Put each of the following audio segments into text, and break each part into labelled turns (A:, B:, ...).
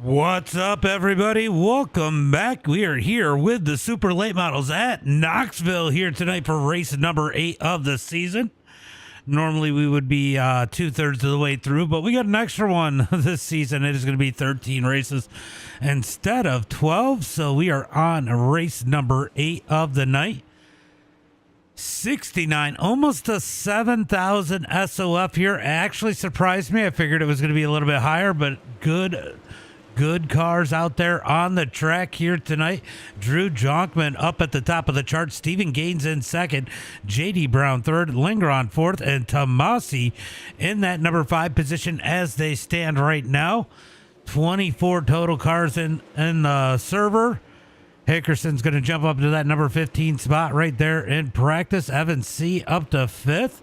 A: What's up, everybody? Welcome back. We are here with the super late models at Knoxville here tonight for race number 8 of the season. Normally we would be 2/3 of the way through, but we got an extra one this season. It is going to be 13 races instead of 12, so we are on race number 8 of the night. 69, almost a 7,000 SOF here. It actually surprised me. I figured it was going to be a little bit higher, but good cars out there on the track here tonight. Drew Jonkman up at the top of the chart. Stephen Gaines in second. JD Brown third. Lingron fourth. And Tomasi in that number 5 position as they stand right now. 24 total cars in the server. Hickerson's going to jump up to that number 15 spot right there in practice. Evan C. up to 5th.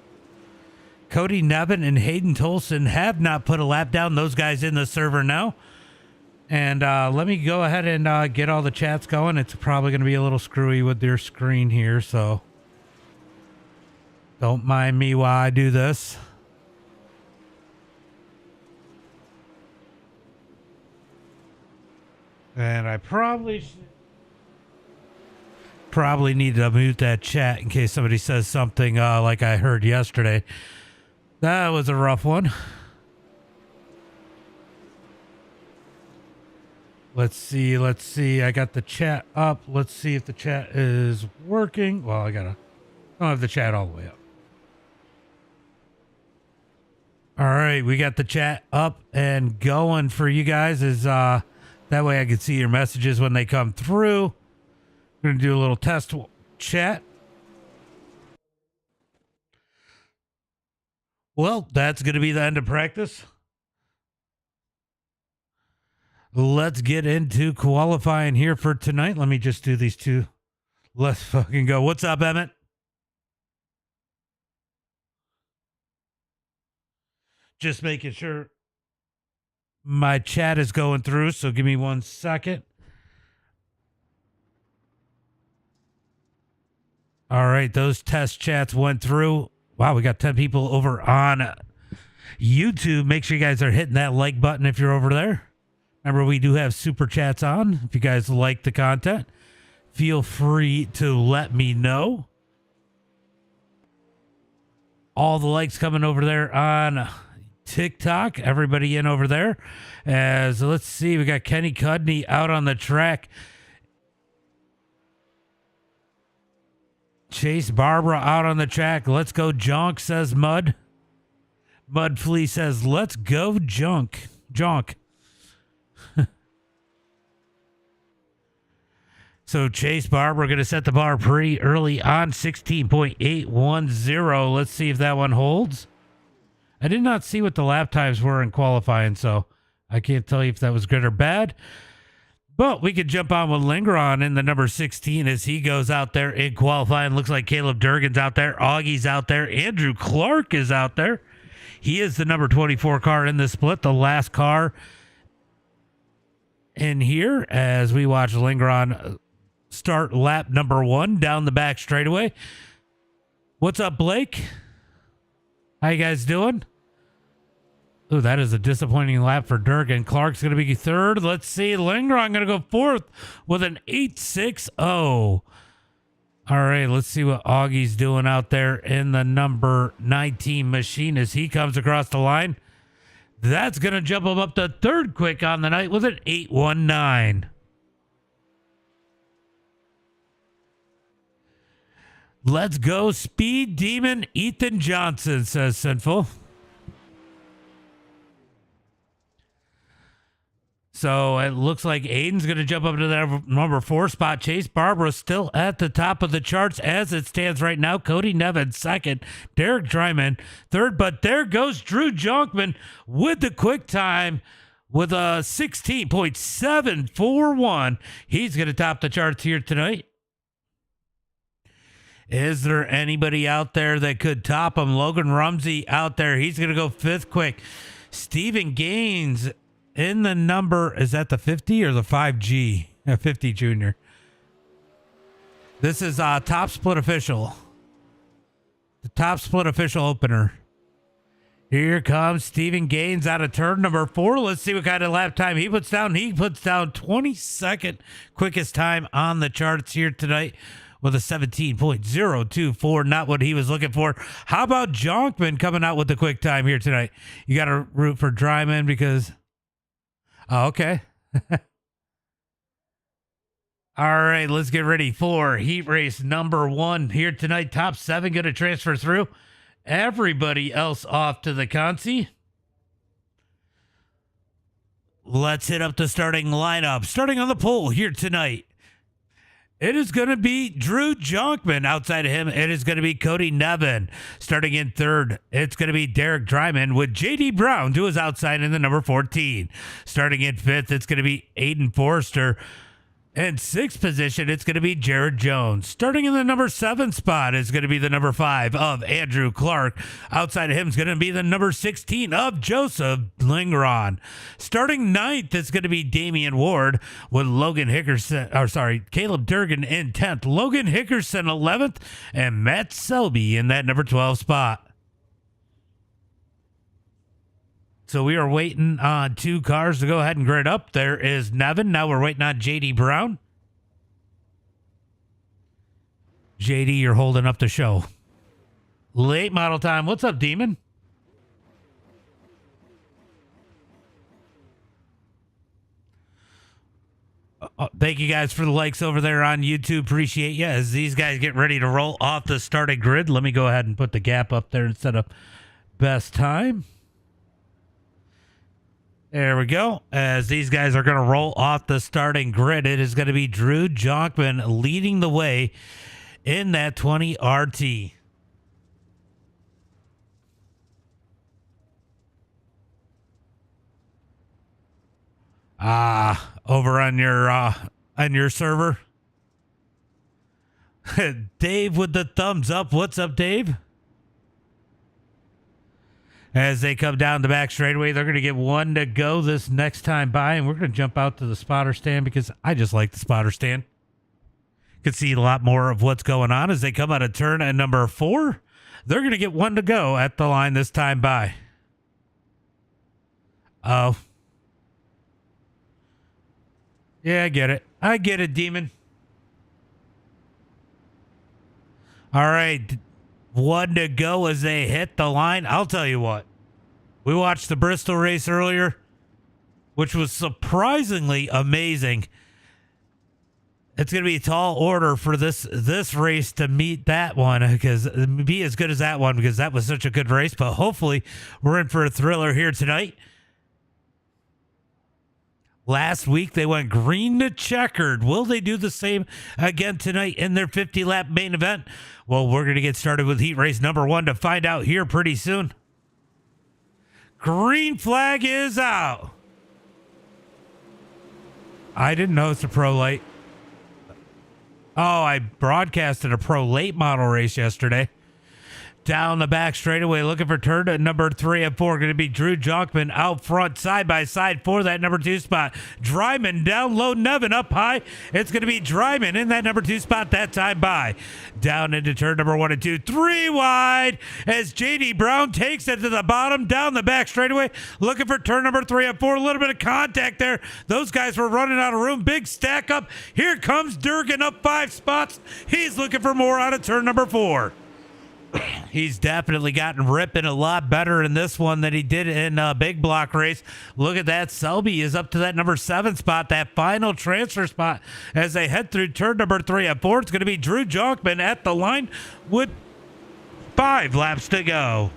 A: Cody Nevin and Hayden Tolson have not put a lap down. Those guys in the server now. And let me go ahead and get all the chats going. It's probably going to be a little screwy with your screen here, so don't mind me while I do this. And I probably need to mute that chat in case somebody says something like I heard yesterday. That was a rough one. Let's see. I got the chat up. Let's see if the chat is working. Well, I don't have the chat all the way up. All right, we got the chat up and going for you guys. That way I can see your messages when they come through. We're going to do a little test chat. Well, that's going to be the end of practice. Let's get into qualifying here for tonight. Let me just do these two. Let's fucking go. What's up, Emmett? Just making sure my chat is going through, so give me 1 second. All right, those test chats went through. Wow, we got 10 people over on YouTube. Make sure you guys are hitting that like button if you're over there. Remember, we do have super chats on. If you guys like the content, feel free to let me know. All the likes coming over there on TikTok. Everybody in over there. As let's see, we got Kenny Cudney out on the track. Chase Barbara out on the track. Let's go, Jonk, says Mud. Mud Flea says, let's go, Jonk. So Chase Barber going to set the bar pretty early on 16.810. Let's see if that one holds. I did not see what the lap times were in qualifying, so I can't tell you if that was good or bad. But we could jump on with Lingron in the number 16 as he goes out there in qualifying. Looks like Caleb Durgan's out there. Augie's out there. Andrew Clark is out there. He is the number 24 car in the split, the last car in here as we watch Lingron start lap number 1 down the back straightaway. What's up, Blake? How you guys doing? Oh, that is a disappointing lap for Durgan. Clark's going to be 3rd. Let's see. Lingron going to go 4th with an 8.60. All right, let's see what Augie's doing out there in the number 19 machine as he comes across the line. That's going to jump him up to 3rd quick on the night with an 8.19. Let's go, Speed Demon Ethan Johnson, says Sinful. So it looks like Aiden's going to jump up to that number 4 spot. Chase Barbara still at the top of the charts as it stands right now. Cody Nevin 2nd. Derek Dryman 3rd. But there goes Drew Jonkman with the quick time with a 16.741. He's going to top the charts here tonight. Is there anybody out there that could top him? Logan Rumsey out there. He's going to go 5th quick. Stephen Gaines in the number, is that the 50 or the 5G? 50 junior. This is top split official. The top split official opener. Here comes Steven Gaines out of turn number 4. Let's see what kind of lap time he puts down. He puts down 22nd quickest time on the charts here tonight with a 17.024. Not what he was looking for. How about Jonkman coming out with the quick time here tonight? You got to root for Dryman because... Oh, okay. All right, let's get ready for heat race number 1 here tonight. Top 7 going to transfer through. Everybody else off to the consi. Let's hit up the starting lineup. Starting on the pole here tonight, it is going to be Drew Jonkman. Outside of him, it is going to be Cody Nevin. Starting in third, it's going to be Derek Dryman with J.D. Brown to his outside in the number 14. Starting in fifth, it's going to be Aiden Forrester. In sixth position, it's going to be Jared Jones. Starting in the number 7 spot is going to be the number 5 of Andrew Clark. Outside of him is going to be the number 16 of Joseph Lingron. Starting ninth, it's going to be Damian Ward with Caleb Durgan in 10th, Logan Hickerson 11th, and Matt Selby in that number 12 spot. So we are waiting on 2 cars to go ahead and grid up. There is Nevin. Now we're waiting on J.D. Brown. J.D., you're holding up the show. Late model time. What's up, Demon? Thank you guys for the likes over there on YouTube. Appreciate you. As these guys get ready to roll off the starting grid, let me go ahead and put the gap up there instead of best time. There we go. As these guys are going to roll off the starting grid, it is going to be Drew Jonkman leading the way in that 20 RT. Over on your server. Dave with the thumbs up. What's up, Dave? As they come down the back straightaway, they're going to get 1 to go this next time by, and we're going to jump out to the spotter stand because I just like the spotter stand. Can see a lot more of what's going on as they come out of turn at number 4. They're going to get 1 to go at the line this time by. Oh. Yeah, I get it. I get it, Demon. All right. 1 to go as they hit the line. I'll tell you what. We watched the Bristol race earlier, which was surprisingly amazing. It's going to be a tall order for this race to meet that one, because be as good as that one, because that was such a good race. But hopefully we're in for a thriller here tonight. Last week, they went green to checkered. Will they do the same again tonight in their 50-lap main event? Well, we're going to get started with heat race number 1 to find out here pretty soon. Green flag is out. I didn't know it's a pro late. Oh, I broadcasted a pro late model race yesterday. Down the back straightaway, looking for turn at number 3 and 4. Going to be Drew Jonkman out front, side by side for that number 2 spot. Dryman down low, Nevin up high. It's going to be Dryman in that number 2 spot that time by. Down into turn number 1 and 2. 3 wide as J.D. Brown takes it to the bottom. Down the back straightaway, looking for turn number 3 and 4. A little bit of contact there. Those guys were running out of room. Big stack up. Here comes Durgan up 5 spots. He's looking for more out of turn number 4. He's definitely gotten ripping a lot better in this one than he did in a big block race. Look at that. Selby is up to that number 7 spot, that final transfer spot as they head through turn number 3 and 4. It's going to be Drew Jonkman at the line with 5 laps to go.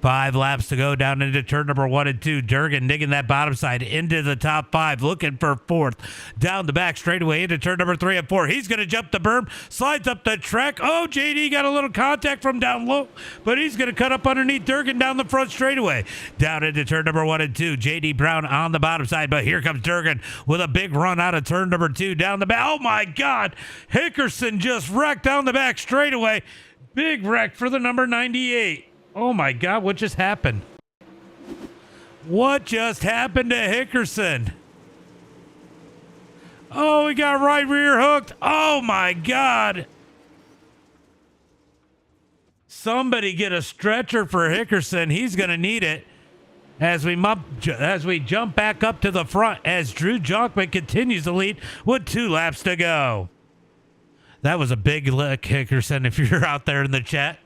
A: 5 laps to go down into turn number 1 and 2. Durgan digging that bottom side into the top 5, looking for 4th. Down the back straightaway into turn number 3 and 4. He's going to jump the berm, slides up the track. Oh, JD got a little contact from down low, but he's going to cut up underneath Durgan down the front straightaway. Down into turn number 1 and 2. JD Brown on the bottom side, but here comes Durgan with a big run out of turn number 2 down the back. Oh, my God. Hickerson just wrecked down the back straightaway. Big wreck for the number 98. Oh, my God, what just happened? What just happened to Hickerson? Oh, he got right rear hooked. Oh, my God. Somebody get a stretcher for Hickerson. He's going to need it as we jump back up to the front as Drew Jonkman continues to lead with 2 laps to go. That was a big lick, Hickerson, if you're out there in the chat.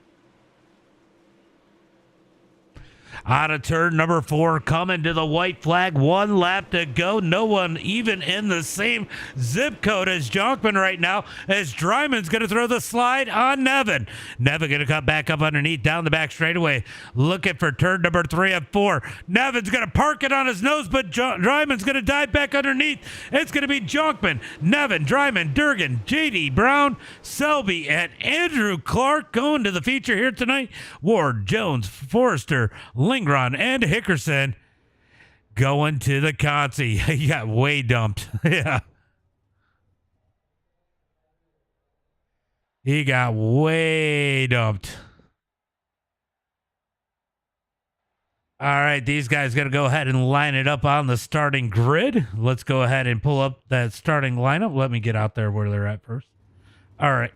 A: Out of turn number 4, coming to the white flag. 1 lap to go. No one even in the same zip code as Jonkman right now, as Dryman's going to throw the slide on Nevin. Nevin going to cut back up underneath down the back straightaway, looking for turn number 3 of 4. Nevin's going to park it on his nose, but Dryman's going to dive back underneath. It's going to be Jonkman, Nevin, Dryman, Durgan, JD Brown, Selby, and Andrew Clark going to the feature here tonight. Ward, Jones, Forrester, Lingron, and Hickerson going to the Consi. He got way dumped. Yeah. He got way dumped. All right, these guys going to go ahead and line it up on the starting grid. Let's go ahead and pull up that starting lineup. Let me get out there where they're at first. All right.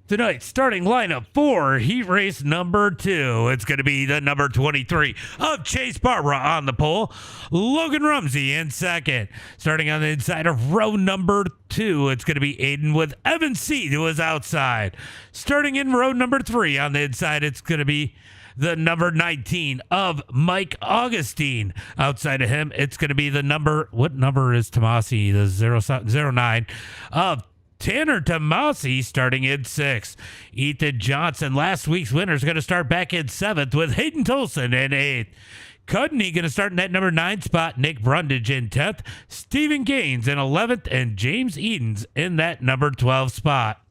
A: Tonight's starting lineup for heat race number 2. It's going to be the number 23 of Chase Barbara on the pole. Logan Rumsey in second. Starting on the inside of row number 2, it's going to be Aiden with Evan C. to his outside. Starting in row number 3 on the inside, it's going to be the number 19 of Mike Augustine. Outside of him, it's going to be the number, what number is Tomasi? The 09 of Tanner Tomasi, starting in 6th. Ethan Johnson, last week's winner, is going to start back in 7th with Hayden Tolson in 8th. Cudney going to start in that number 9 spot. Nick Brundage in 10th. Stephen Gaines in 11th. And James Edens in that number 12 spot.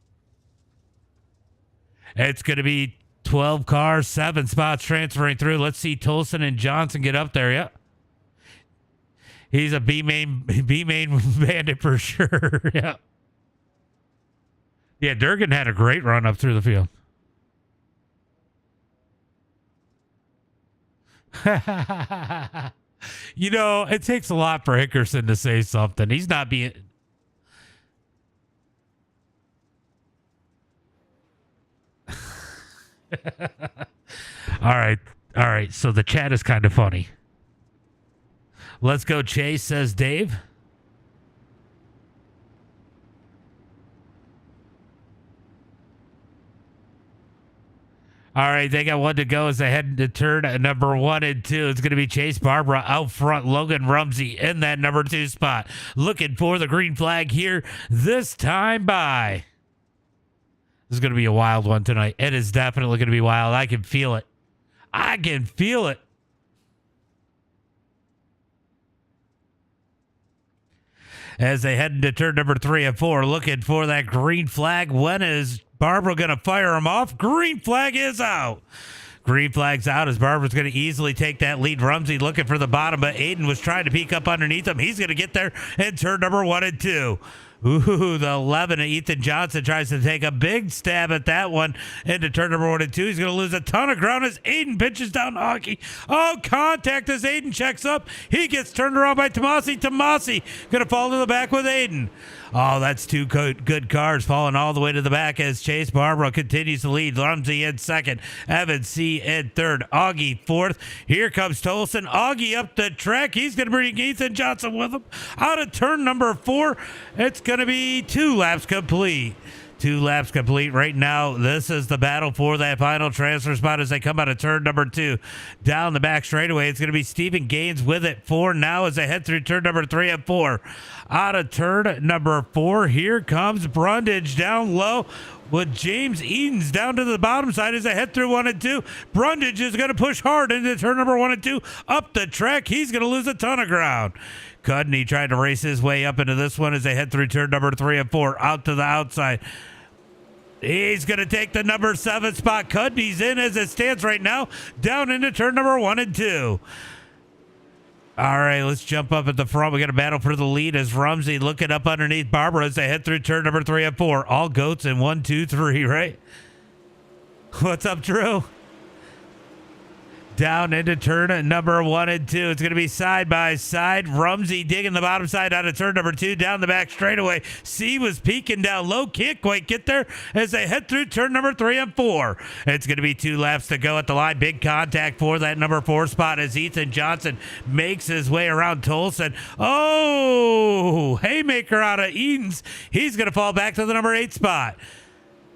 A: It's going to be 12 cars, 7 spots transferring through. Let's see Tolson and Johnson get up there. Yep. He's a B-main bandit for sure. Yeah. Yeah, Durgan had a great run up through the field. You know, it takes a lot for Hickerson to say something. He's not being... All right. So the chat is kind of funny. Let's go, Chase, says Dave. All right, they got 1 to go as they head into turn number 1 and 2. It's going to be Chase Barbara out front, Logan Rumsey in that number 2 spot. Looking for the green flag here this time by. This is going to be a wild one tonight. It is definitely going to be wild. I can feel it. I can feel it. As they head into turn number 3 and 4, looking for that green flag. When is Barbara going to fire him off? Green flag is out. Green flag's out as Barbara's going to easily take that lead. Rumsey looking for the bottom, but Aiden was trying to peek up underneath him. He's going to get there in turn number 1 and 2. Ooh, the 11 of Ethan Johnson tries to take a big stab at that one into turn number 1 and 2. He's going to lose a ton of ground as Aiden pitches down Hockey. Oh, contact as Aiden checks up. He gets turned around by Tomasi. Tomasi going to fall to the back with Aiden. Oh, that's 2 good cars falling all the way to the back as Chase Barbara continues to lead. Rumsey in 2nd. Evan C. in 3rd. Augie 4th. Here comes Tolson. Augie up the track. He's going to bring Ethan Johnson with him. Out of turn number 4. It's going to be 2 laps complete. 2 laps complete right now. This is the battle for that final transfer spot as they come out of turn number 2. Down the back straightaway, it's going to be Stephen Gaines with it 4 now as they head through turn number 3 and 4. Out of turn number 4, here comes Brundage down low with James Edens down to the bottom side as they head through 1 and 2. Brundage is going to push hard into turn number 1 and 2. Up the track, he's going to lose a ton of ground. Cudney tried to race his way up into this one as they head through turn number 3 and 4. Out to the outside. He's going to take the number 7 spot. Cudney's in as it stands right now, down into turn number 1 and 2. All right, let's jump up at the front. We got a battle for the lead as Rumsey looking up underneath Barbara as they head through turn number 3 and 4. All goats in 1, 2, 3, right? What's up, Drew? down into turn number 1 and 2. It's going to be side by side. Rumsey digging the bottom side out of turn number 2, down the back straightaway. C was peeking down low, can't quite get there as they head through turn number 3 and 4. It's going to be 2 laps to go at the line. Big contact for that number 4 spot as Ethan Johnson makes his way around Tolson. Oh, haymaker out of Edens. He's going to fall back to the number 8 spot.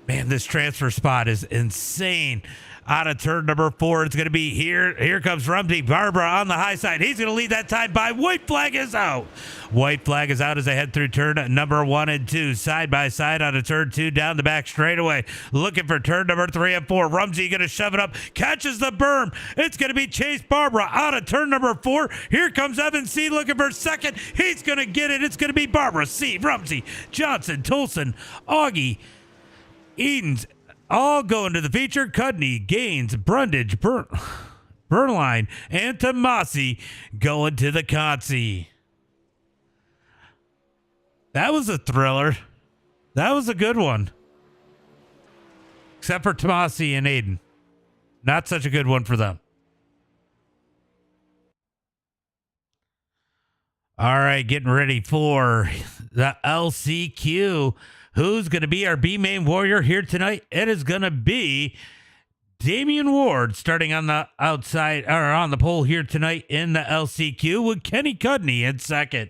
A: Man, this transfer spot is insane. Out of turn number 4, it's going to be here. Here comes Rumsey. Barbara on the high side. He's going to lead that time by. White flag is out. White flag is out as they head through turn number 1 and 2. Side by side out of turn 2, down the back straightaway. Looking for turn number 3 and 4. Rumsey going to shove it up. Catches the berm. It's going to be Chase Barbara out of turn number 4. Here comes Evan C. looking for second. He's going to get it. It's going to be Barbara C. Rumsey, Johnson, Tolson, Augie, Edens, all going to the feature. Cudney, Gaines, Brundage, Burnline, and Tomasi going to the Consi. That was a thriller. That was a good one. Except for Tomasi and Aiden. Not such a good one for them. All right, getting ready for the LCQ. Who's going to be our B main warrior here tonight? It is going to be Damian Ward starting on the outside or on the pole here tonight in the LCQ with Kenny Cudney in second.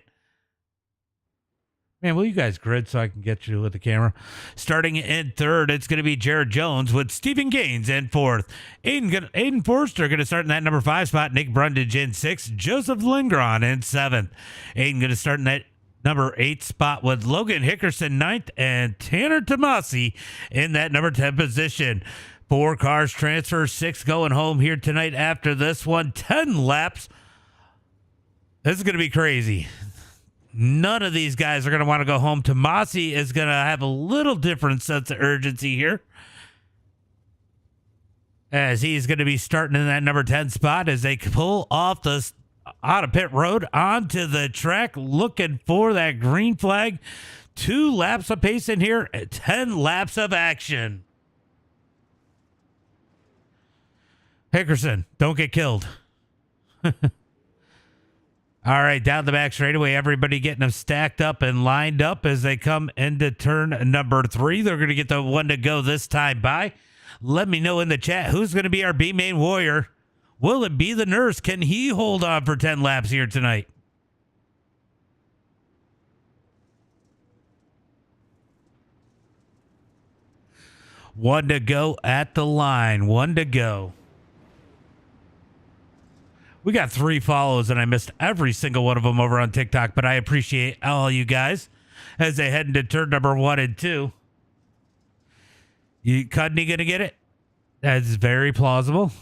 A: Man, will you guys grid so I can get you with the camera? Starting in third, it's going to be Jared Jones with Stephen Gaines in fourth. Aiden Forster going to start in that number 5 spot. Nick Brundage in 6th. Joseph Lindgren in 7th. Aiden going to start in that number 8 spot with Logan Hickerson 9th and Tanner Tomasi in that number 10 position. 4 cars transfer, 6 going home here tonight after this one. 10 laps. This is going to be crazy. None of these guys are going to want to go home. Tomasi is going to have a little different sense of urgency here, as he's going to be starting in that number 10 spot as they pull off the out of pit road onto the track, looking for that green flag. 2 laps of pace in here, 10 laps of action. Hickerson, don't get killed. All right, down the back straightaway, everybody getting them stacked up and lined up as they come into turn number 3. They're going to get the one to go this time by. Let me know in the chat who's going to be our B main warrior. Will it be the nurse? Can he hold on for 10 laps here tonight? One to go at the line. One to go. We got 3 follows, and I missed every single one of them over on TikTok, but I appreciate all you guys as they head into turn number 1 and 2. Cudney going to get it? That's very plausible.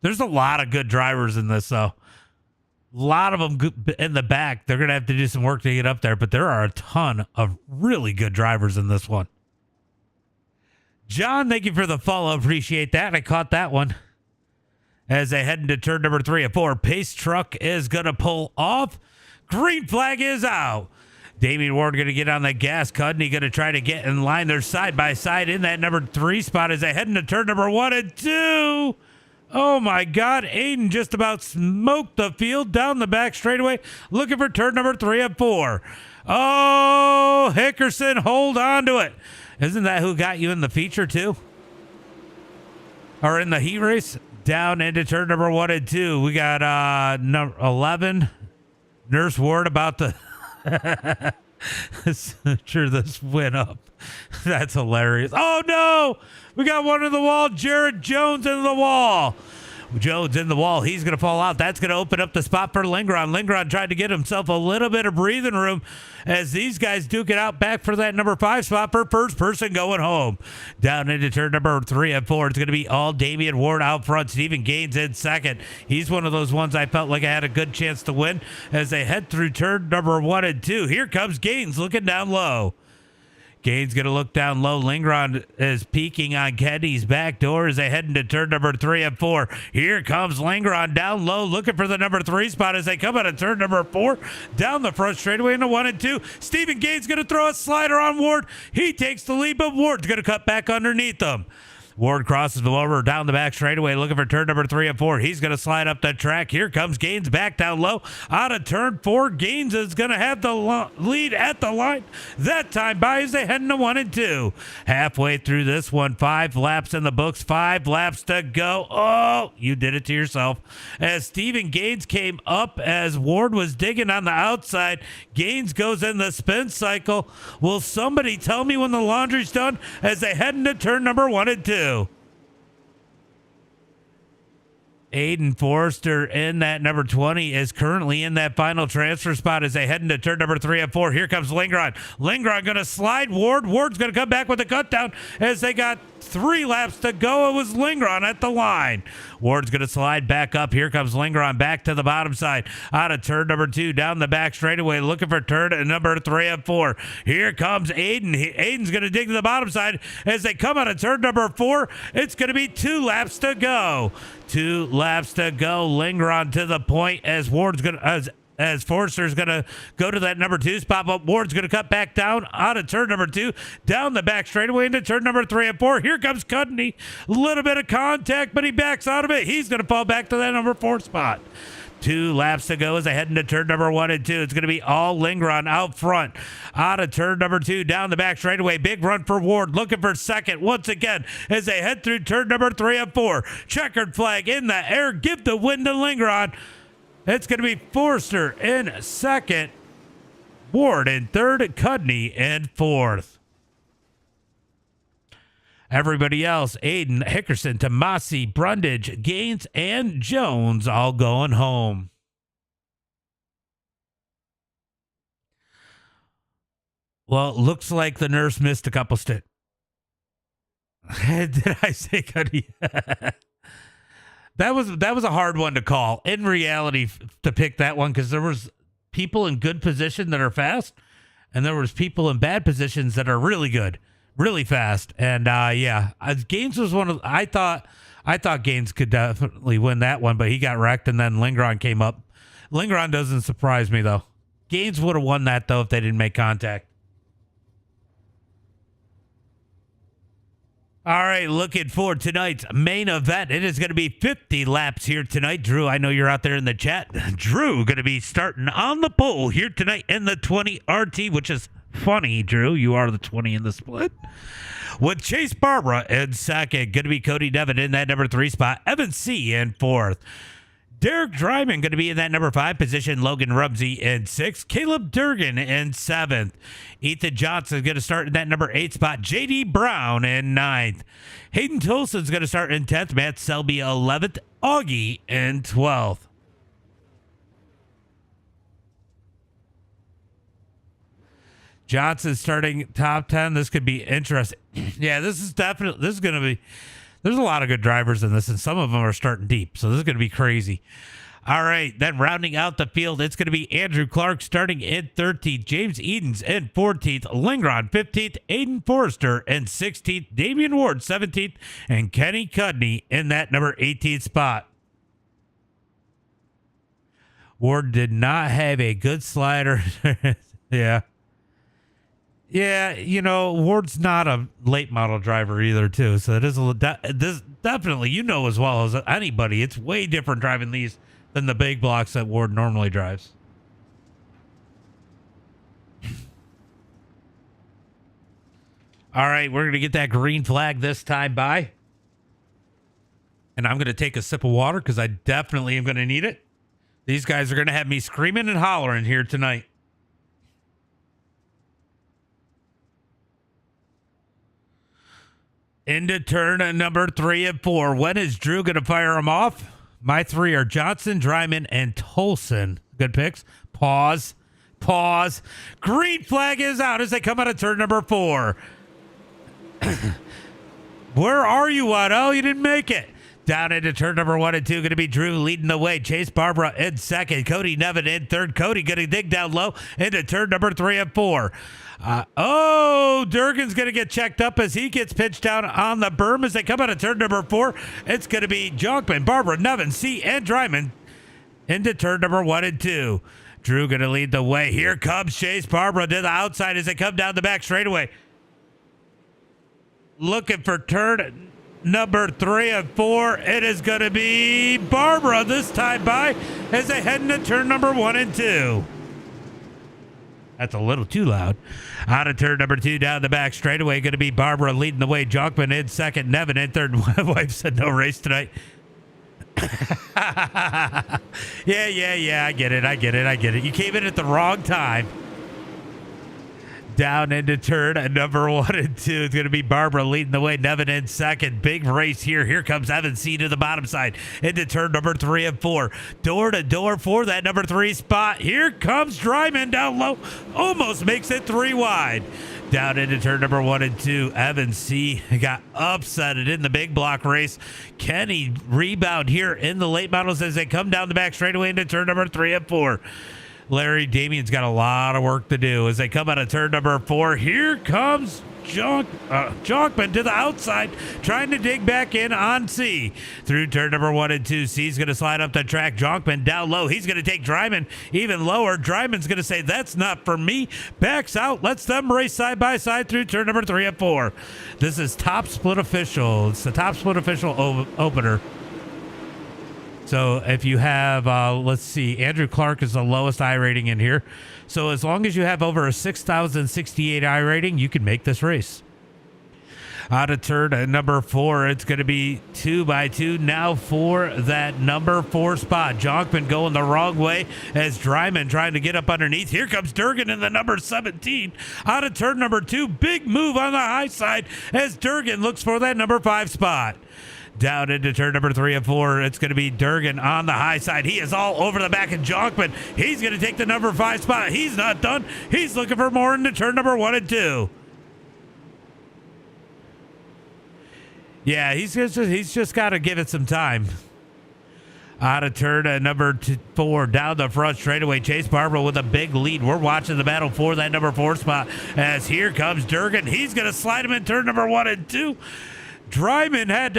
A: There's a lot of good drivers in this, though. A lot of them in the back. They're going to have to do some work to get up there, but there are a ton of really good drivers in this one. John, thank you for the follow. Appreciate that. I caught that one. As they head into turn number 3 and 4, pace truck is going to pull off. Green flag is out. Damian Ward going to get on the gas. Cudney going to try to get in line. They're side by side in that number 3 spot as they head into turn number 1 and 2. Oh my God. Aiden just about smoked the field down the back straightaway, looking for turn number 3 and 4. Oh, Hickerson, hold on to it. Isn't that who got you in the feature too? Or in the heat race? Down into turn number 1 and 2. We got number 11, Nurse Ward about to... Sure, this went up. That's hilarious. Oh, no! We got one in the wall. Jared Jones in the wall. Jones in the wall. He's going to fall out. That's going to open up the spot for Lindgren. Lindgren tried to get himself a little bit of breathing room as these guys duke it out back for that number 5 spot for first person going home. Down into turn number 3 and 4. It's going to be all Damian Ward out front. Stephen Gaines in second. He's one of those ones I felt like I had a good chance to win as they head through turn number 1 and 2. Here comes Gaines looking down low. Gaines going to look down low. Lindgren is peeking on Kenny's back door as they head into turn number 3 and 4. Here comes Lindgren down low, looking for the number 3 spot as they come out of turn number 4. Down the front straightaway into 1 and 2. Stephen Gaines going to throw a slider on Ward. He takes the lead, but Ward's going to cut back underneath him. Ward crosses the over down the back straightaway, looking for turn number 3 and 4. He's going to slide up the track. Here comes Gaines back down low. Out of turn 4, Gaines is going to have the lead at the line. That time by as they head into 1 and 2. Halfway through this one, 5 laps in the books, 5 laps to go. Oh, you did it to yourself. As Stephen Gaines came up as Ward was digging on the outside, Gaines goes in the spin cycle. Will somebody tell me when the laundry's done as they head into turn number 1 and 2? Aiden Forrester in that number 20 is currently in that final transfer spot as they head into turn number 3 and 4. Here comes Lingron. Lingron going to slide Ward. Ward's going to come back with a cut down as they got 3 laps to go. It was Lingron at the line. Ward's going to slide back up. Here comes Lingron back to the bottom side. Out of turn number 2, down the back straightaway, looking for turn number 3 and 4. Here comes Aiden. Aiden's going to dig to the bottom side as they come out of turn number 4. It's going to be 2 laps to go. 2 laps to go. Lingron to the point as Ward's going to, as Forrester's going to go to that number 2 spot, but Ward's going to cut back down out of turn number 2, down the back straightaway into turn number 3 and 4. Here comes Cudney. A little bit of contact, but he backs out of it. He's going to fall back to that number 4 spot. 2 laps to go as they head into turn number 1 and 2. It's going to be all Lingron out front. Out of turn number 2, down the back straightaway. Big run for Ward, looking for second once again as they head through turn number 3 and 4. Checkered flag in the air. Give the win to Lingron. It's going to be Forster in second, Ward in third, Cudney in fourth. Everybody else, Aiden, Hickerson, Tomasi, Brundage, Gaines, and Jones all going home. Well, it looks like the nurse missed a couple stints. Did I say Cuddy? That was a hard one to call. In reality, to pick that one, because there was people in good position that are fast, and there was people in bad positions that are really good. Really fast, and Gaines was one of. I thought Gaines could definitely win that one, but he got wrecked, and then Lingron came up. Lingron doesn't surprise me though. Gaines would have won that though if they didn't make contact. All right, looking for tonight's main event. It is going to be 50 laps here tonight. Drew, I know you're out there in the chat. Drew going to be starting on the pole here tonight in the 20 RT, which is funny, Drew. You are the 20 in the split. With Chase Barbara in second. Going to be Cody Nevin in that number 3 spot. Evan C. in fourth. Derek Dryman going to be in that number 5 position. Logan Rumsey in 6th. Caleb Durgan in 7th. Ethan Johnson going to start in that number 8 spot. J.D. Brown in 9th. Hayden Tolson's going to start in 10th. Matt Selby 11th. Augie in 12th. Johnson starting top 10. This could be interesting. Yeah, this is going to be, there's a lot of good drivers in this, and some of them are starting deep. So this is going to be crazy. All right, then rounding out the field, it's going to be Andrew Clark starting in 13th, James Edens in 14th, Lingron 15th, Aiden Forrester in 16th, Damian Ward 17th, and Kenny Cudney in that number 18th spot. Ward did not have a good slider. Yeah. Yeah, you know, Ward's not a late model driver either, too. So it is this definitely, you know, as well as anybody, it's way different driving these than the big blocks that Ward normally drives. All right, we're going to get that green flag this time by. And I'm going to take a sip of water because I definitely am going to need it. These guys are going to have me screaming and hollering here tonight. Into turn number 3 and 4. When is Drew going to fire them off? My 3 are Johnson, Dryman, and Tolson. Good picks. Pause. Green flag is out as they come out of turn number 4. Where are you at? Oh, you didn't make it. Down into turn number 1 and 2, going to be Drew leading the way. Chase Barbara in second. Cody Nevin in third. Cody going to dig down low into turn number 3 and 4. Durgan's going to get checked up as he gets pitched down on the berm as they come out of turn number 4. It's going to be Jonkman, Barbara, Nevin, C, and Dryman into turn number 1 and 2. Drew going to lead the way. Here comes Chase Barbara to the outside as they come down the back straightaway. Looking for turn number 3 and 4. It is going to be Barbara this time by as they head into turn number 1 and 2. That's a little too loud. Out of turn number 2, down the back straightaway, going to be Barbara leading the way. Jonkman in second, Nevin in third. My wife said no race tonight. Yeah. I get it. You came in at the wrong time. Down into turn number 1 and 2. It's going to be Barbara leading the way. Nevin in second. Big race here. Here comes Evan C to the bottom side. Into turn number 3 and 4. Door to door for that number 3 spot. Here comes Dryman down low. Almost makes it 3 wide. Down into turn number 1 and 2. Evan C got upsetted in the big block race. Kenny rebound here in the late models as they come down the back straightaway into turn number 3 and 4. Larry Damien's got a lot of work to do as they come out of turn number 4. Here comes Jonkman to the outside, trying to dig back in on C. Through turn number 1 and 2, C's going to slide up the track. Jonkman down low. He's going to take Dryman even lower. Dryman's going to say, that's not for me. Backs out, lets them race side by side through turn number 3 and 4. This is Top Split Official. It's the Top Split Official opener. So if you have, let's see, Andrew Clark is the lowest I rating in here. So as long as you have over a 6,068 I rating, you can make this race. Out of turn number 4, it's going to be 2 by 2 now for that number 4 spot. Jonkman going the wrong way as Dryman trying to get up underneath. Here comes Durgan in the number 17. Out of turn number 2, big move on the high side as Durgan looks for that number 5 spot. Down into turn number 3 and 4. It's going to be Durgan on the high side. He is all over the back of Jonkman. He's going to take the number 5 spot. He's not done. He's looking for more into turn number 1 and 2. Yeah, he's just got to give it some time. Out of turn number 4, down the front straightaway. Chase Barbara with a big lead. We're watching the battle for that number 4 spot as here comes Durgan. He's going to slide him in turn number 1 and 2. Jonkman had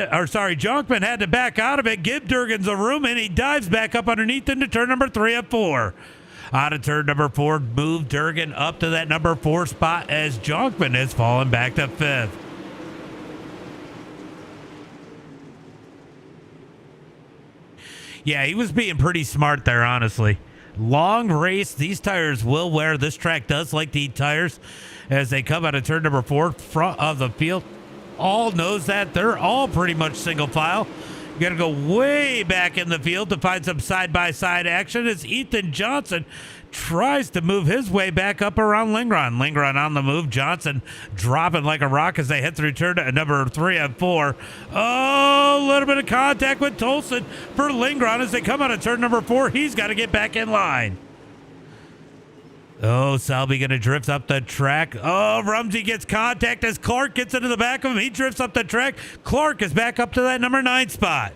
A: to back out of it, give Durgan the room, and he dives back up underneath into turn number 3 and 4. Out of turn number 4, move Durgan up to that number 4 spot as Jonkman has fallen back to 5th. Yeah, he was being pretty smart there, honestly. Long race. These tires will wear. This track does like to eat tires as they come out of turn number 4, front of the field. All knows that. They're all pretty much single file. You got to go way back in the field to find some side-by-side action as Ethan Johnson tries to move his way back up around Lingron. Lingron on the move. Johnson dropping like a rock as they head through turn number 3 and 4. Oh, a little bit of contact with Tolson for Lingron as they come out of turn number 4. He's got to get back in line. Oh, Selby going to drift up the track. Oh, Rumsey gets contact as Clark gets into the back of him. He drifts up the track. Clark is back up to that number 9 spot.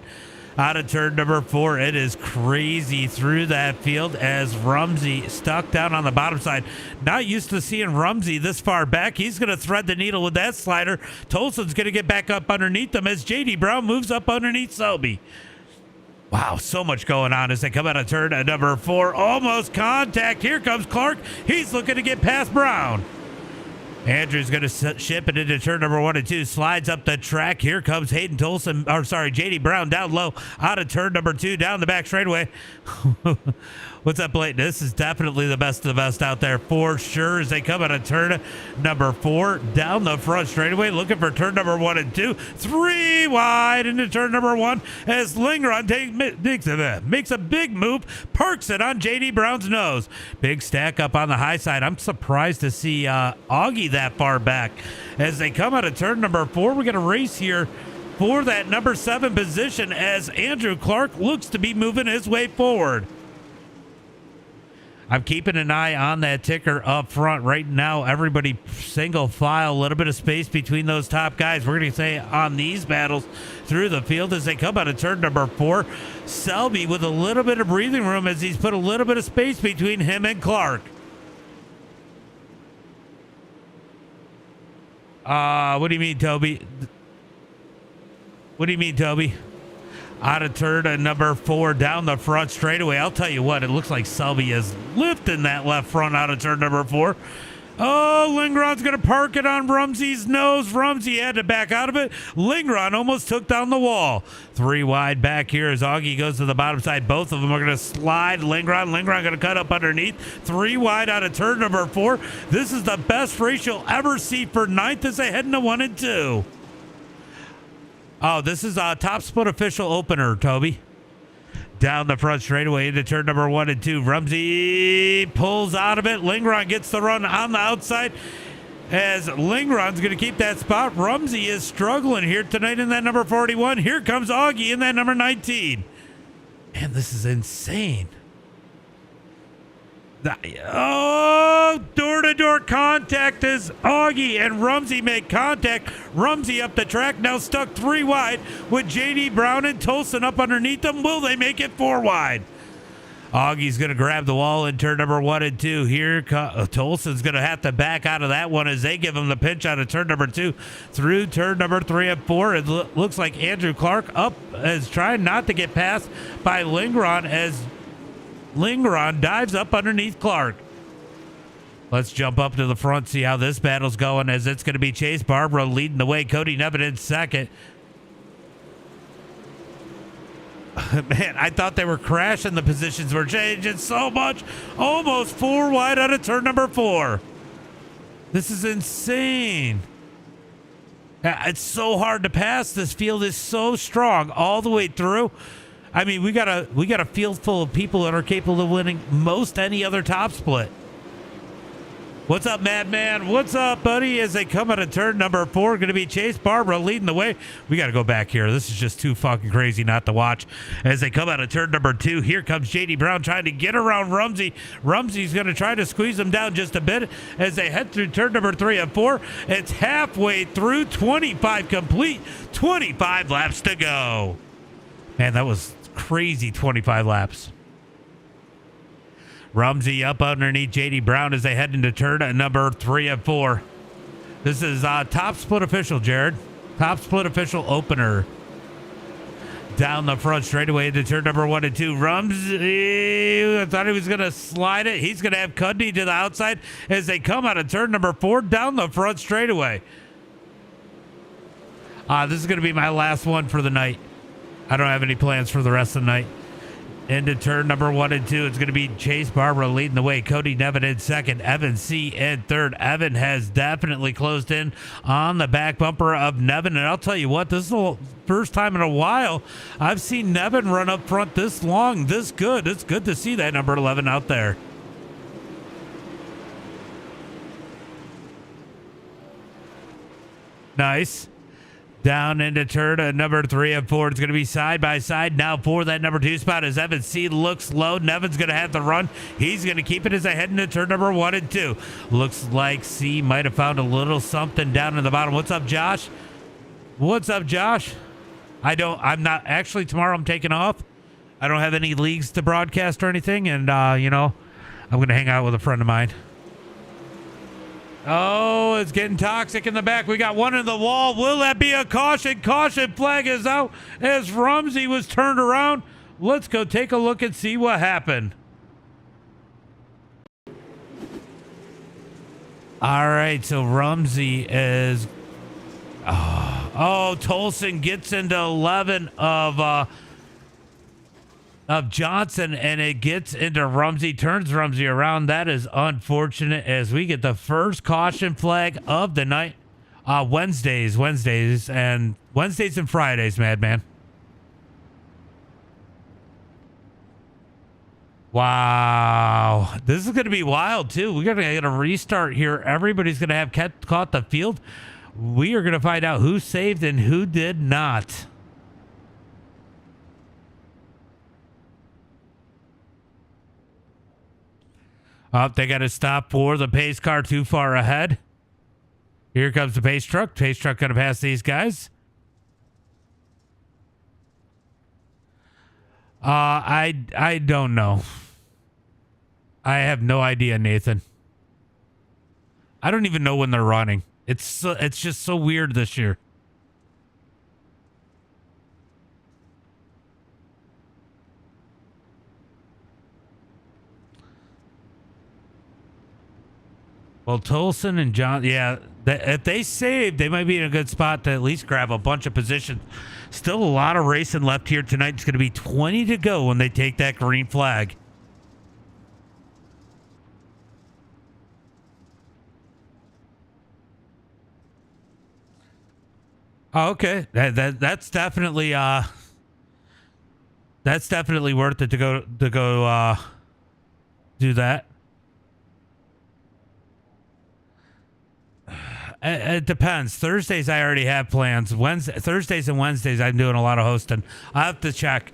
A: Out of turn number 4, it is crazy through that field as Rumsey stuck down on the bottom side. Not used to seeing Rumsey this far back. He's going to thread the needle with that slider. Tolson's going to get back up underneath them as J.D. Brown moves up underneath Selby. Wow, so much going on as they come out of turn number 4. Almost contact. Here comes Clark. He's looking to get past Brown. Andrew's going to ship it into turn number 1 and 2. Slides up the track. Here comes Hayden Tolson. J.D. Brown down low. Out of turn number 2. Down the back straightaway. What's up, Blake? This is definitely the best of the best out there for sure as they come out of turn number 4. Down the front straightaway. Looking for turn number 1 and 2. 3 wide into turn number 1 as Lingron makes a big move. Parks it on J.D. Brown's nose. Big stack up on the high side. I'm surprised to see Augie that far back. As they come out of turn number 4, we're going to race here for that number 7 position as Andrew Clark looks to be moving his way forward. I'm keeping an eye on that ticker up front right now. Everybody single file, a little bit of space between those top guys. We're going to say on these battles through the field as they come out of turn number 4. Selby with a little bit of breathing room as he's put a little bit of space between him and Clark. What do you mean, Toby? What do you mean, Toby? Out of turn number 4 down the front straightaway. I'll tell you what, it looks like Selby is lifting that left front out of turn number 4. Oh, Lingron's going to park it on Rumsey's nose. Rumsey had to back out of it. Lingron almost took down the wall. 3 wide back here as Augie goes to the bottom side. Both of them are going to slide. Lingron going to cut up underneath. 3 wide out of turn number 4. This is the best race you'll ever see for 9th as they head into 1 and 2. Oh, this is a top split official opener, Toby. Down the front straightaway into turn number 1 and 2. Rumsey pulls out of it. Lingron gets the run on the outside as Lingron's going to keep that spot. Rumsey is struggling here tonight in that number 41. Here comes Augie in that number 19. Man, this is insane. Oh, door-to-door contact as Augie and Rumsey make contact. Rumsey up the track, now stuck 3 wide with J.D. Brown and Tolson up underneath them. Will they make it 4 wide? Augie's going to grab the wall in turn number 1 and 2. Here, Tolson's going to have to back out of that one as they give him the pinch out of turn number 2 through turn number 3 and 4. It looks like Andrew Clark up is trying not to get passed by Lingron as Lingron dives up underneath Clark. Let's jump up to the front, see how this battle's going as it's going to be Chase Barbara leading the way. Cody Nevin in second. Man, I thought they were crashing. The positions were changing so much. Almost 4 wide out of turn number 4. This is insane. It's so hard to pass. This field is so strong all the way through. I mean, we got a field full of people that are capable of winning most any other top split. What's up, Madman? What's up, buddy? As they come out of turn number 4, going to be Chase Barbara leading the way. We got to go back here. This is just too fucking crazy not to watch. As they come out of turn number 2, here comes J.D. Brown trying to get around Rumsey. Rumsey's going to try to squeeze him down just a bit as they head through turn number 3 and 4. It's halfway through, 25 complete, 25 laps to go. Man, that was crazy 25 laps. Rumsey up underneath J.D. Brown as they head into turn number 3 and 4. This is top split official, Jared. Top split official opener. Down the front straightaway into turn number 1 and 2. Rumsey, I thought he was going to slide it. He's going to have Cudney to the outside as they come out of turn number 4 down the front straightaway. This is going to be my last one for the night. I don't have any plans for the rest of the night. Into turn number 1 and 2. It's going to be Chase Barbara leading the way. Cody Nevin in second. Evan C. in third. Evan has definitely closed in on the back bumper of Nevin. And I'll tell you what, this is the first time in a while I've seen Nevin run up front this long, this good. It's good to see that number 11 out there. Nice. Down into turn number 3 and 4. It's going to be side by side now for that number 2 spot as Evan C. looks low. Nevin's going to have to run. He's going to keep it as they head into turn number 1 and 2. Looks like C might have found a little something down in the bottom. What's up, Josh? What's up, Josh? I'm not, actually tomorrow I'm taking off. I don't have any leagues to broadcast or anything. And, I'm going to hang out with a friend of mine. Oh, it's getting toxic in the back. We got one in the wall. Will that be a caution? Caution flag is out as Rumsey was turned around. Let's go take a look and see what happened. All right, so Rumsey is... Oh, Tolson gets into 11 of Johnson, and it gets into Rumsey, turns Rumsey around. That is unfortunate as we get the first caution flag of the night. Wednesdays and Fridays, Madman. Wow. This is going to be wild, too. We're going to get a restart here. Everybody's going to have caught the field. We are going to find out who saved and who did not. They got to stop for the pace car too far ahead. Here comes the pace truck. Pace truck going to pass these guys. I don't know. I have no idea, Nathan. I don't even know when they're running. It's just so weird this year. Well, Tolson and John, yeah, if they save, they might be in a good spot to at least grab a bunch of positions. Still a lot of racing left here tonight. It's going to be 20 to go when they take that green flag. Oh, okay, that's definitely worth it to go do that. It depends. Thursdays I already have plans. Thursdays and Wednesdays I'm doing a lot of hosting. I have to check.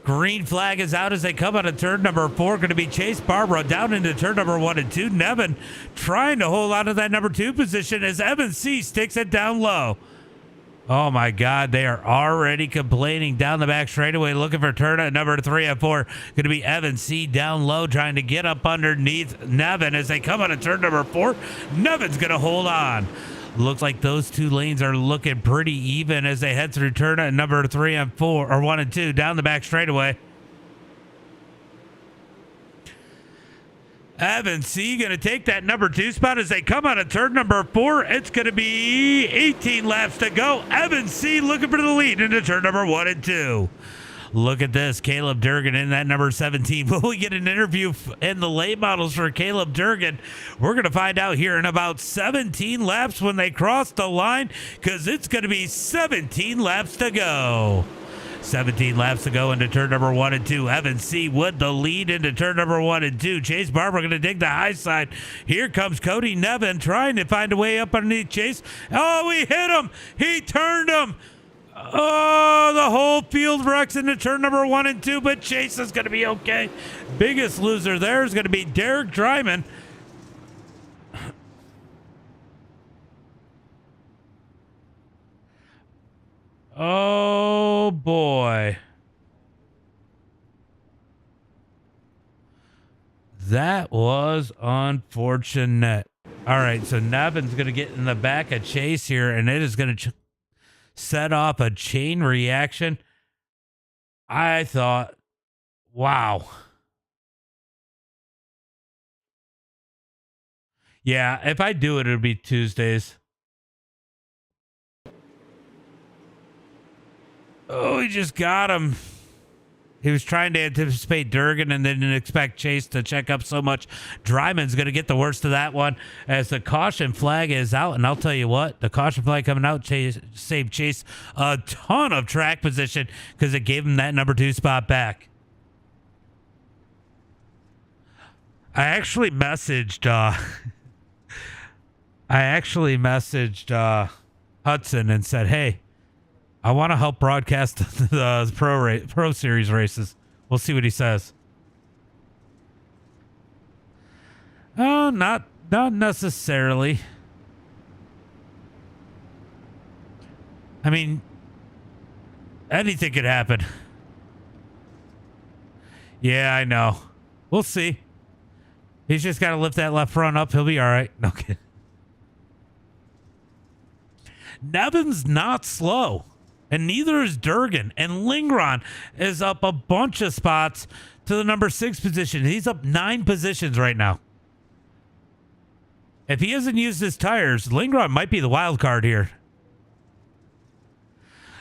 A: Green flag is out as they come out of turn number 4. Going to be Chase Barbara down into turn number 1 and 2. Nevin trying to hold on to that number 2 position as Evan C sticks it down low. Oh my God, they are already complaining down the back straightaway, looking for turn at number 3 and 4. Going to be Evan C down low, trying to get up underneath Nevin as they come out of turn number 4. Nevin's going to hold on. Looks like those two lanes are looking pretty even as they head through turn at number 3 and 4, or 1 and 2, down the back straightaway. Evan C going to take that number 2 spot as they come out of turn number 4. It's going to be 18 laps to go. Evan C looking for the lead into turn number 1 and 2. Look at this. Caleb Durgan in that number 17. Will we get an interview in the late models for Caleb Durgan? We're going to find out here in about 17 laps when they cross the line, because it's going to be 17 laps to go. 17 laps to go into turn number 1 and 2. Evan C with the lead into turn number 1 and 2. Chase Barber going to dig the high side. Here comes Cody Nevin trying to find a way up underneath Chase. Oh, he hit him. He turned him. Oh, the whole field wrecks into turn number 1 and 2, but Chase is going to be okay. Biggest loser there is going to be Derek Dryman. Oh boy. That was unfortunate. All right, so Nevin's going to get in the back of Chase here, and it is going to set off a chain reaction. I thought, wow. Yeah, if I do it, it'll be Tuesdays. Oh, he just got him. He was trying to anticipate Durgan and then didn't expect Chase to check up so much. Dryman's going to get the worst of that one as the caution flag is out. And I'll tell you what, the caution flag coming out saved Chase a ton of track position because it gave him that number 2 spot back. I actually messaged Hudson and said, hey, I want to help broadcast the Pro Series races. We'll see what he says. Oh, not necessarily. I mean, anything could happen. Yeah, I know. We'll see. He's just got to lift that left front up. He'll be all right. Okay. Nevin's not slow. And neither is Durgan. And Lingron is up a bunch of spots to the number 6 position. He's up 9 positions right now. If he hasn't used his tires, Lingron might be the wild card here.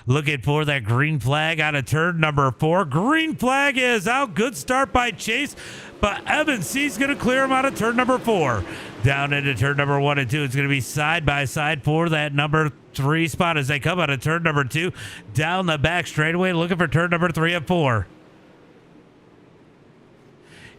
A: Looking for that green flag out of turn number 4. Green flag is out. Good start by Chase. But Evan C's going to clear him out of turn number 4. Down into turn number 1 and 2. It's going to be side by side for that number 3 spot as they come out of turn number 2. Down the back straightaway looking for turn number 3 and 4.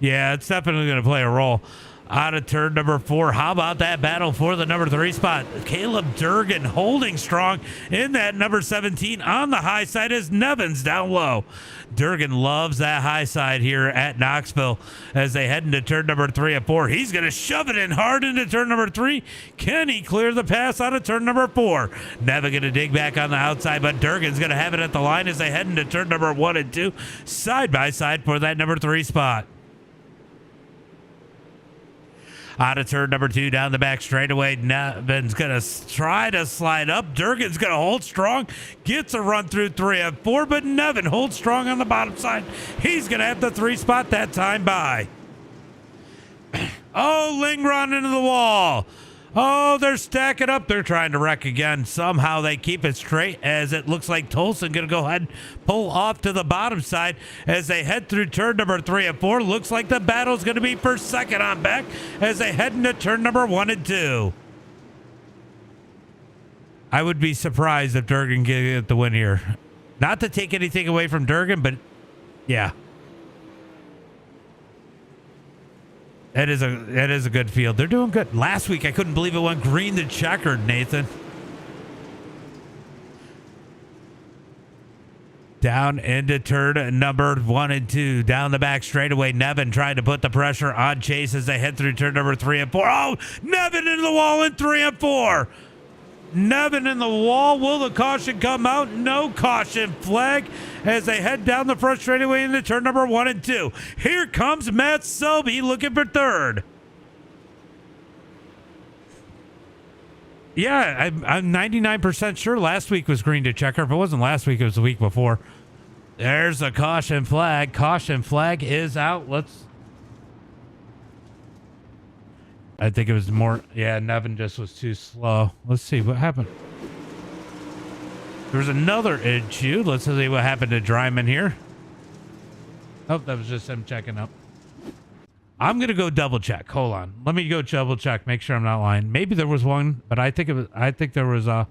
A: Yeah, it's definitely going to play a role. Out of turn number 4. How about that battle for the number 3 spot? Caleb Durgan holding strong in that number 17 on the high side as Nevin's down low. Durgan loves that high side here at Knoxville as they head into turn number 3 and 4. He's going to shove it in hard into turn number 3. Can he clear the pass out of turn number 4? Nevin going to dig back on the outside, but Durgan's going to have it at the line as they head into turn number 1 and 2. Side by side for that number 3 spot. Out of turn number 2 down the back straightaway. Nevin's going to try to slide up. Durgan's going to hold strong. Gets a run through 3 and 4, but Nevin holds strong on the bottom side. He's going to have the 3 spot that time by. Oh, Lingron into the wall. Oh, they're stacking up. They're trying to wreck again. Somehow they keep it straight as it looks like Tolson going to go ahead and pull off to the bottom side as they head through turn number 3 and 4. Looks like the battle's going to be for second on back as they head into turn number 1 and 2. I would be surprised if Durgan get the win here. Not to take anything away from Durgan, but yeah. That is a good field. They're doing good. Last week, I couldn't believe it went green to checkered, Nathan. Down into turn number 1 and 2. Down the back straightaway. Nevin trying to put the pressure on Chase as they head through turn number 3 and 4. Oh, Nevin into the wall in 3 and 4. Nevin in the wall. Will the caution come out? No caution flag as they head down the front straightaway into turn number 1 and 2. Here comes Matt Selby looking for third. Yeah, I'm 99% sure last week was green to checker. If it wasn't last week, it was the week before. There's a caution flag. Caution flag is out. I think it was more. Yeah, Nevin just was too slow. Let's see what happened. There was another issue. Let's see what happened to Dryman here. Oh, that was just him checking up. I'm gonna go double check. Hold on. Let me go double check. Make sure I'm not lying. Maybe there was one, but I think it was. I think there was I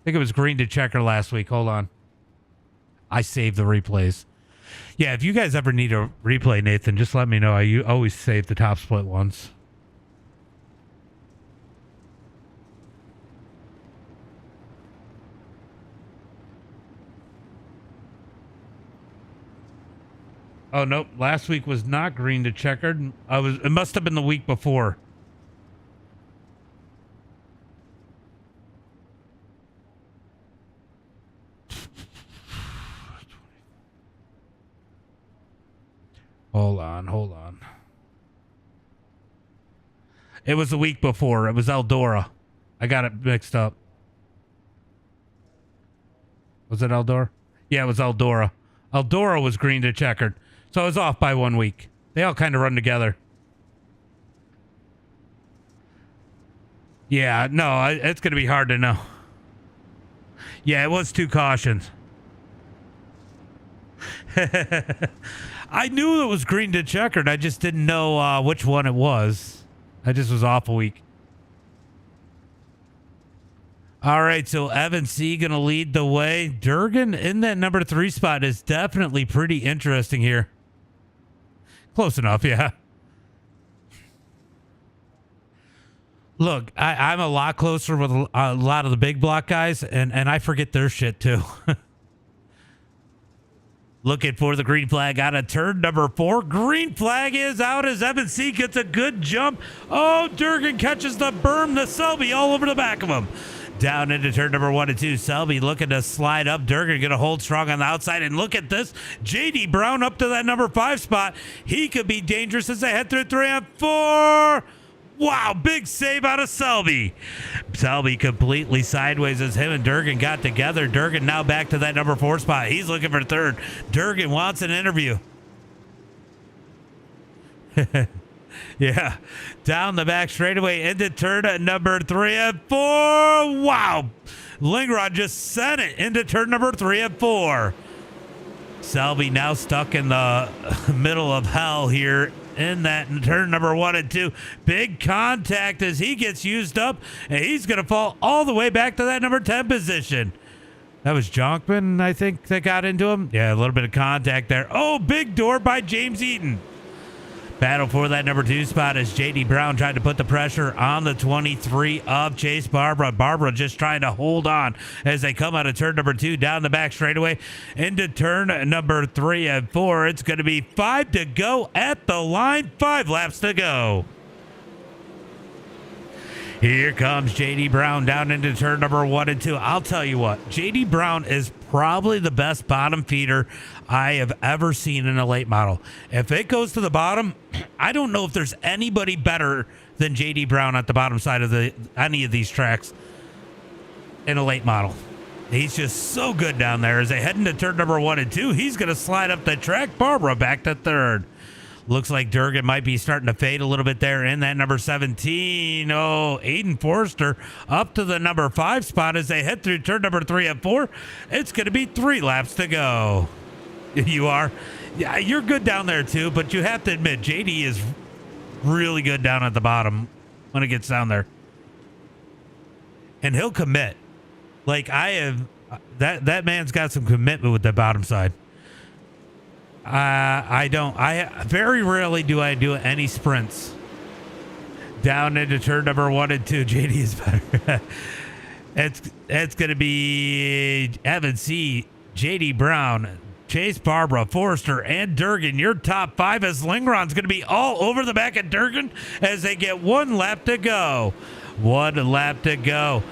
A: think it was green to checker last week. Hold on. I saved the replays. Yeah, if you guys ever need a replay, Nathan, just let me know. I always save the top split ones. Oh, nope. Last week was not green to checkered. It must have been the week before. Hold on. It was the week before. It was Eldora. I got it mixed up. Was it Eldora? Yeah, it was Eldora. Eldora was green to checkered. So I was off by 1 week. They all kind of run together. Yeah, no, it's going to be hard to know. Yeah, it was 2 cautions. I knew it was green to checkered. I just didn't know which one it was. I just was off a week. All right, so Evan C. going to lead the way. Durgan in that number 3 spot is definitely pretty interesting here. Close enough, yeah. Look, I'm a lot closer with a lot of the big block guys, and I forget their shit too. Looking for the green flag out of turn number 4. Green flag is out as Evan C. gets a good jump. Oh, Durgan catches the berm. The Selby all over the back of him. Down into turn number 1 and 2. Selby looking to slide up. Durgan going to hold strong on the outside. And look at this. JD Brown up to that number 5 spot. He could be dangerous as they head through 3 and 4. Wow, big save out of Selby. Selby completely sideways as him and Durgan got together. Durgan now back to that number 4 spot. He's looking for third. Durgan wants an interview. Yeah, down the back straightaway into turn number 3 and 4. Wow, Lingrod just sent it into turn number 3 and 4. Selby now stuck in the middle of hell here in that turn number 1 and 2. Big contact as he gets used up, and he's going to fall all the way back to that number 10 position. That was Jonkman, I think, that got into him. Yeah, a little bit of contact there. Oh, big door by James Eaton. Battle for that number 2 spot as JD Brown tried to put the pressure on the 23 of Chase Barbara. Barbara just trying to hold on as they come out of turn number 2 down the back straightaway into turn number 3 and 4. It's going to be 5 to go at the line. 5 laps to go. Here comes JD Brown down into turn number 1 and 2. I'll tell you what, JD Brown is probably the best bottom feeder I have ever seen in a late model. If it goes to the bottom, I don't know if there's anybody better than JD Brown at the bottom side of any of these tracks in a late model. He's just so good down there as they head into turn number 1 and 2. He's going to slide up the track. Barbara back to third. Looks like Durgan might be starting to fade a little bit there in that number 17. Oh, Aiden Forster up to the number 5 spot as they head through turn number 3 and 4. It's going to be 3 laps to go. You are? Yeah, you're good down there too, but you have to admit, JD is really good down at the bottom when it gets down there. And he'll commit. Like that man's got some commitment with the bottom side. I very rarely do I do any sprints down into turn number 1 and 2. JD is better. it's going to be Evan C., JD Brown, Chase Barbara, Forrester, and Durgan. Your top 5 as Lingron's going to be all over the back of Durgan as they get 1 lap to go. 1 lap to go.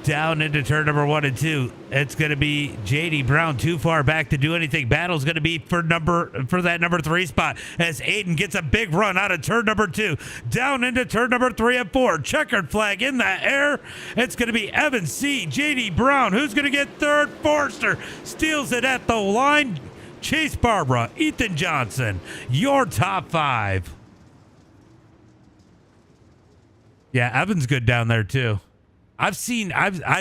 A: Down into turn number 1 and 2. It's going to be JD Brown too far back to do anything. Battle's going to be for that number 3 spot as Aiden gets a big run out of turn number 2. Down into turn number 3 and 4. Checkered flag in the air. It's going to be Evan C., JD Brown. Who's going to get third? Forster steals it at the line. Chase Barbara, Ethan Johnson, your top 5. Yeah, Evan's good down there too. I've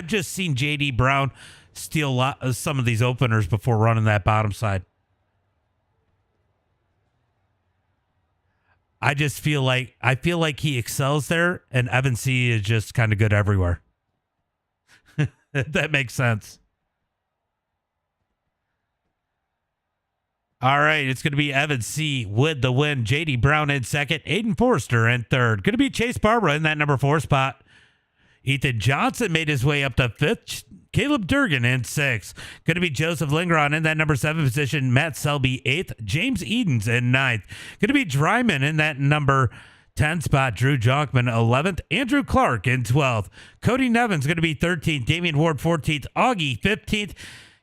A: just seen JD Brown steal some of these openers before running that bottom side. I feel like he excels there, and Evan C. is just kind of good everywhere. That makes sense. All right, it's going to be Evan C. with the win. JD Brown in second. Aiden Forster in third. Going to be Chase Barbara in that number 4 spot. Ethan Johnson made his way up to 5th. Caleb Durgan in 6th. Going to be Joseph Lingron in that number 7 position. Matt Selby 8th. James Edens in 9th. Going to be Dryman in that number 10 spot. Drew Jonkman 11th. Andrew Clark in 12th. Cody Nevins going to be 13th. Damian Ward 14th. Augie 15th.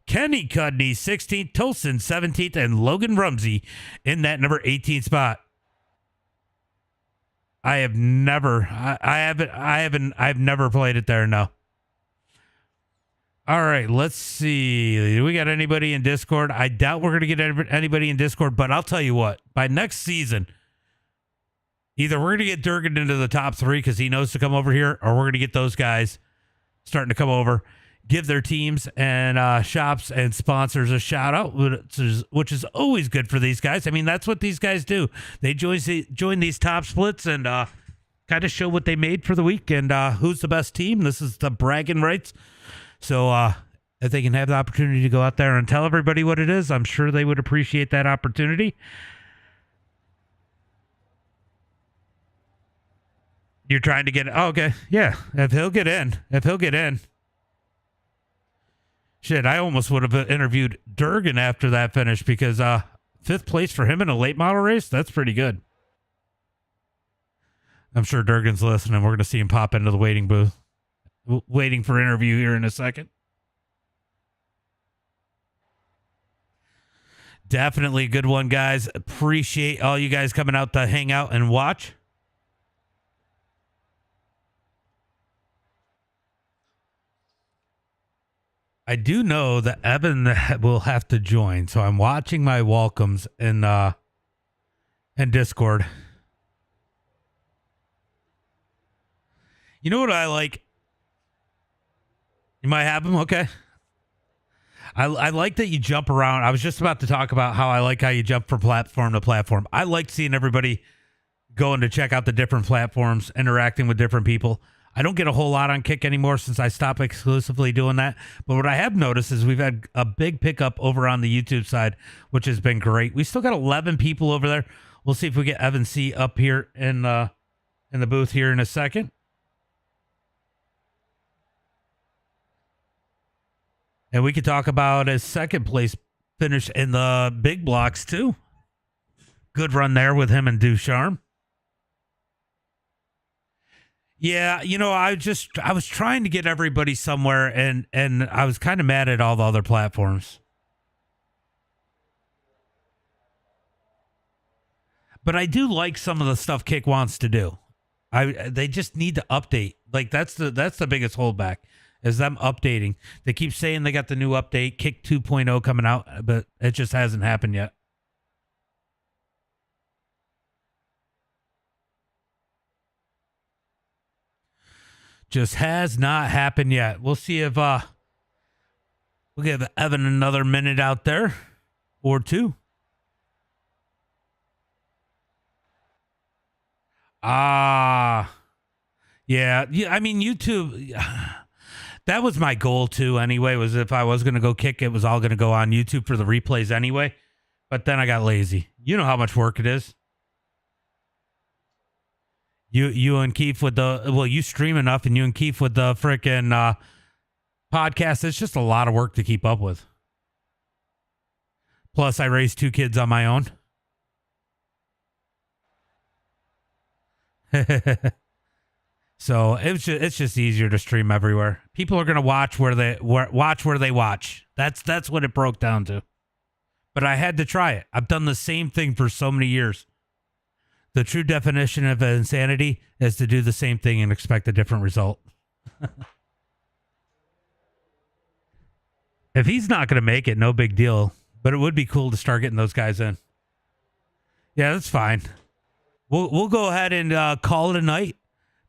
A: Kenny Cudney 16th. Tolson 17th. And Logan Rumsey in that number 18 spot. I've never played it there. No. All right, let's see. Do we got anybody in Discord? I doubt we're going to get anybody in Discord, but I'll tell you what, by next season, either we're going to get Durgan into the top 3 because he knows to come over here, or we're going to get those guys starting to come over, give their teams and shops and sponsors a shout out, which is always good for these guys. I mean, that's what these guys do. They join these top splits and kind of show what they made for the week and who's the best team. This is the bragging rights. So if they can have the opportunity to go out there and tell everybody what it is, I'm sure they would appreciate that opportunity. You're trying to get, oh, okay. Yeah. If he'll get in. Shit, I almost would have interviewed Durgan after that finish because 5th place for him in a late model race, that's pretty good. I'm sure Durgan's listening. We're going to see him pop into the waiting booth. Waiting for interview here in a second. Definitely a good one, guys. Appreciate all you guys coming out to hang out and watch. I do know that Evan will have to join, so I'm watching my welcomes in Discord. You know what I like? You might have him? Okay. I like that you jump around. I was just about to talk about how I like how you jump from platform to platform. I like seeing everybody going to check out the different platforms, interacting with different people. I don't get a whole lot on Kick anymore since I stopped exclusively doing that. But what I have noticed is we've had a big pickup over on the YouTube side, which has been great. We still got 11 people over there. We'll see if we get Evan C. up here in the booth here in a second. And we could talk about his second place finish in the big blocks too. Good run there with him and Ducharme. Yeah, you know, I was trying to get everybody somewhere and I was kind of mad at all the other platforms. But I do like some of the stuff Kick wants to do. They just need to update. Like that's the biggest holdback is them updating. They keep saying they got the new update, Kick 2.0 coming out, but it just hasn't happened yet. Just has not happened yet. We'll see if we'll give Evan another minute out there or two. Yeah. I mean, YouTube. That was my goal too. Anyway, was if I was gonna go kick, it was all gonna go on YouTube for the replays anyway. But then I got lazy. You know how much work it is. You and Keith with you stream enough, and you and Keith with the freaking podcast. It's just a lot of work to keep up with. Plus, I raised 2 kids on my own. So it's just easier to stream everywhere. People are gonna watch where they watch. That's what it broke down to. But I had to try it. I've done the same thing for so many years. The true definition of insanity is to do the same thing and expect a different result. If he's not gonna make it, no big deal. But it would be cool to start getting those guys in. Yeah, that's fine. We'll go ahead and call it a night.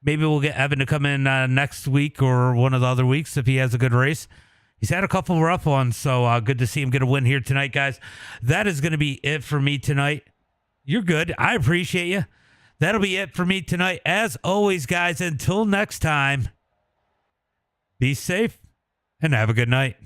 A: Maybe we'll get Evan to come in next week or one of the other weeks if he has a good race. He's had a couple rough ones, so good to see him get a win here tonight, guys. That is going to be it for me tonight. You're good. I appreciate you. That'll be it for me tonight. As always, guys, until next time, be safe and have a good night.